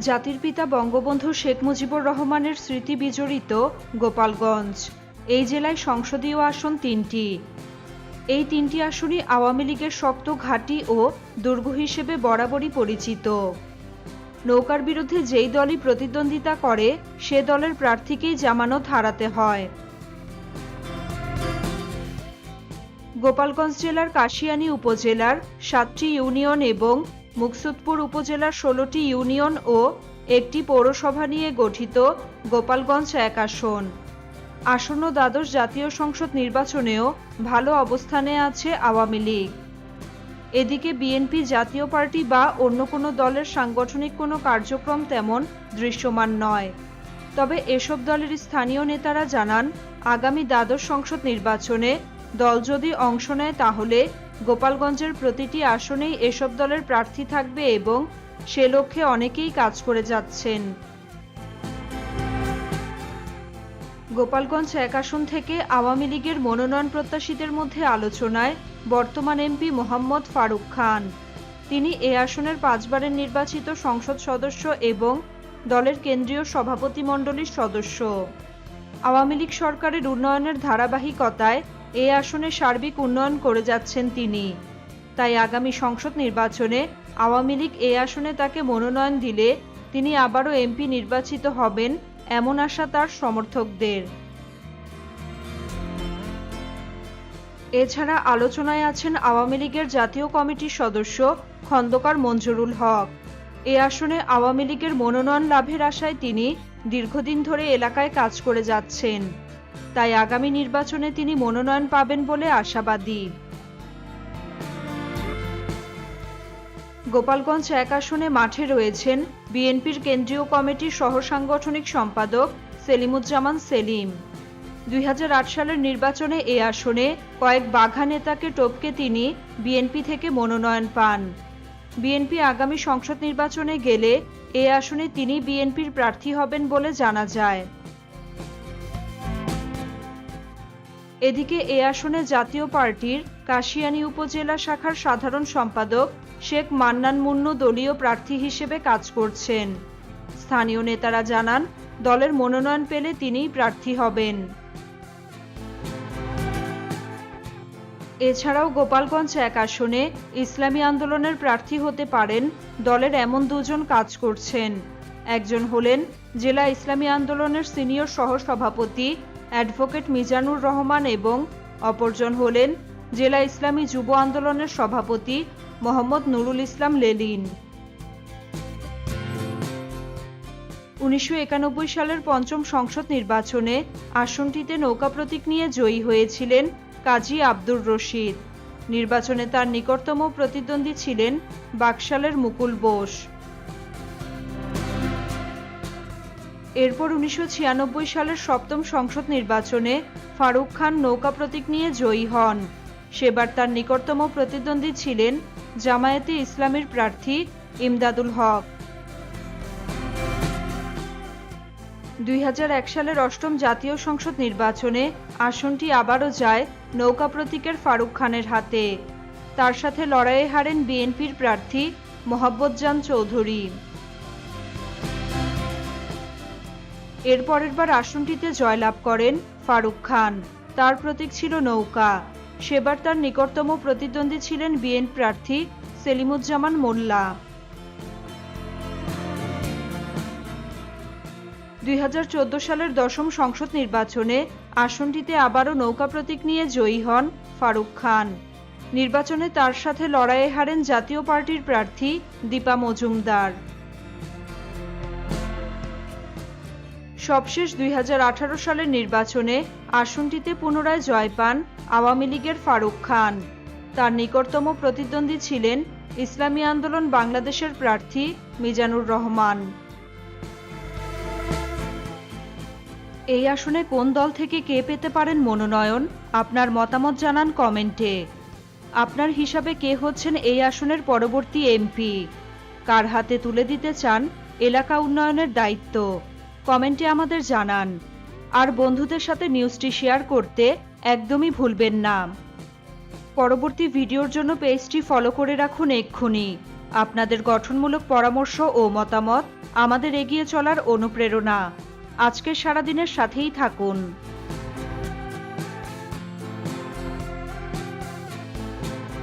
জাতির পিতা বঙ্গবন্ধু শেখ মুজিবুর রহমানের স্মৃতি বিজড়িত গোপালগঞ্জ। এই জেলায় সংসদীয় আসন ৩টি। এই ৩টি আসনই আওয়ামী লীগের শক্ত ঘাঁটি ও দুর্গ হিসেবে বরাবরই পরিচিত। নৌকার বিরুদ্ধে যেই দলই প্রতিদ্বন্দ্বিতা করে সে দলের প্রার্থীকেই জামানত হারাতে হয়। গোপালগঞ্জ জেলার কাশিয়ানী উপজেলার ৭টি ইউনিয়ন এবং মুকসুদপুর উপজেলার ১৬টি ইউনিয়ন ও একটি পৌরসভা নিয়ে গঠিত গোপালগঞ্জ ১ আসন। আসন্ন দ্বাদশ জাতীয় সংসদ নির্বাচনেও ভালো অবস্থানে আছে আওয়ামী লীগ। এদিকে বিএনপি জাতীয় পার্টি বা অন্য কোনো দলের সাংগঠনিক কোনো কার্যক্রম তেমন দৃশ্যমান নয়। তবে এসব দলের স্থানীয় নেতারা জানান, আগামী দ্বাদশ সংসদ নির্বাচনে দল যদি অংশ নেয় তাহলে গোপালগঞ্জের প্রতিটি আসনেই এসব দলের প্রার্থী থাকবে এবং সে লক্ষ্যে অনেকেই কাজ করে যাচ্ছেন। গোপালগঞ্জ ১ আসন থেকে আওয়ামী লীগের মনোনয়ন প্রত্যাশীদের মধ্যে আলোচনায় বর্তমান এমপি মোহাম্মদ ফারুক খান। তিনি এ আসনের ৫ বারের নির্বাচিত সংসদ সদস্য এবং দলের কেন্দ্রীয় সভাপতিমণ্ডলীর সদস্য। আওয়ামী লীগ সরকারের উন্নয়নের ধারাবাহিকতায় এ আসনে সার্বিক উন্নয়ন করে যাচ্ছেন তিনি। তাই আগামী সংসদ নির্বাচনে আওয়ামী লীগ এ আসনে তাকে মনোনয়ন দিলে তিনি আবারও এমপি নির্বাচিত হবেন এমন আশা তার সমর্থকদের। এছাড়া আলোচনায় আছেন আওয়ামী লীগের জাতীয় কমিটির সদস্য খন্দকার মঞ্জুরুল হক। এ আসনে আওয়ামী লীগের মনোনয়ন লাভের আশায় তিনি দীর্ঘদিন ধরে এলাকায় কাজ করে যাচ্ছেন। তাই আগামী নির্বাচনে তিনি মনোনয়ন পাবেন বলে আশাবাদী। গোপালগঞ্জ ১ আসনে মাঠে রয়েছেন বিএনপির কেন্দ্রীয় কমিটির সহসাংগঠনিক সম্পাদক সেলিমুজ্জামান সেলিম। ২০০৮ সালের নির্বাচনে এ আসনে কয়েক বাঘা নেতাকে টপকে তিনি বিএনপি থেকে মনোনয়ন পান। বিএনপি আগামী সংসদ নির্বাচনে গেলে এ আসনে তিনি বিএনপির প্রার্থী হবেন বলে জানা যায়। এদিকে এ আসনে জাতীয় পার্টির কাশিয়ানী উপজেলা শাখার সাধারণ সম্পাদক শেখ মান্নান মুন্নু দলীয় প্রার্থী হিসেবে কাজ করছেন। স্থানীয় নেতারা জানান, দলের মনোনয়ন পেলে তিনিই প্রার্থী হবেন। এছাড়াও গোপালগঞ্জ ১ আসনে ইসলামী আন্দোলনের প্রার্থী হতে পারেন দলের এমন দুজন কাজ করছেন। একজন হলেন জেলা ইসলামী আন্দোলনের সিনিয়র সহসভাপতি অ্যাডভোকেট মিজানুর রহমান এবং অপরজন হলেন জেলা ইসলামী যুব আন্দোলনের সভাপতি মোহাম্মদ নুরুল ইসলাম লেলিন। ১৯৯১ সালের পঞ্চম সংসদ নির্বাচনে আসনটিতে নৌকা প্রতীক নিয়ে জয়ী হয়েছিলেন কাজী আব্দুর রশিদ। নির্বাচনে তার নিকটতম প্রতিদ্বন্দ্বী ছিলেন বাকশালের মুকুল বোস। এরপর ১৯৯৬ সালের সপ্তম সংসদ নির্বাচনে ফারুক খান নৌকা প্রতীক নিয়ে জয়ী হন। সেবার তার নিকটতম প্রতিদ্বন্দ্বী ছিলেন জামায়াতে ইসলামীর প্রার্থী ইমদাদুল হক। ২০০১ সালের অষ্টম জাতীয় সংসদ নির্বাচনে আসনটি আবারও যায় নৌকা প্রতীকের ফারুক খানের হাতে। তার সাথে লড়াইয়ে হারেন বিএনপির প্রার্থী মোহাব্বতজান চৌধুরী। এর পরের বার আসনটিতে জয়লাভ করেন ফারুক খান। তার প্রতীক ছিল নৌকা। সেবার তার নিকটতম প্রতিদ্বন্দ্বী ছিলেন বিএনপি প্রার্থী সেলিমুজ্জামান মোল্লা। ২০১৪ সালের দশম সংসদ নির্বাচনে আসনটিতে আবারও নৌকা প্রতীক নিয়ে জয়ী হন ফারুক খান। নির্বাচনে তার সাথে লড়াইয়ে হারেন জাতীয় পার্টির প্রার্থী দীপা মজুমদার। সবশেষ ২০১৮ সালের নির্বাচনে আসনটিতে পুনরায় জয় পান আওয়ামী লীগের ফারুক খান। তার নিকটতম প্রতিদ্বন্দ্বী ছিলেন ইসলামী আন্দোলন বাংলাদেশের প্রার্থী মিজানুর রহমান। এই আসনে কোন দল থেকে কে পেতে পারেন মনোনয়ন? আপনার মতামত জানান কমেন্টে। আপনার হিসাবে কে হচ্ছেন এই আসনের পরবর্তী এমপি? কার হাতে তুলে দিতে চান এলাকা উন্নয়নের দায়িত্ব? কমেন্টে আমাদের জানান। আর বন্ধুদের সাথে নিউজটি শেয়ার করতে একদমই ভুলবেন না। পরবর্তী ভিডিওর জন্য পেজটি ফলো করে রাখুন এক্ষুনি। আপনাদের গঠনমূলক পরামর্শ ও মতামত আমাদের এগিয়ে চলার অনুপ্রেরণা। আজকের সারাদিনের সাথেই থাকুন।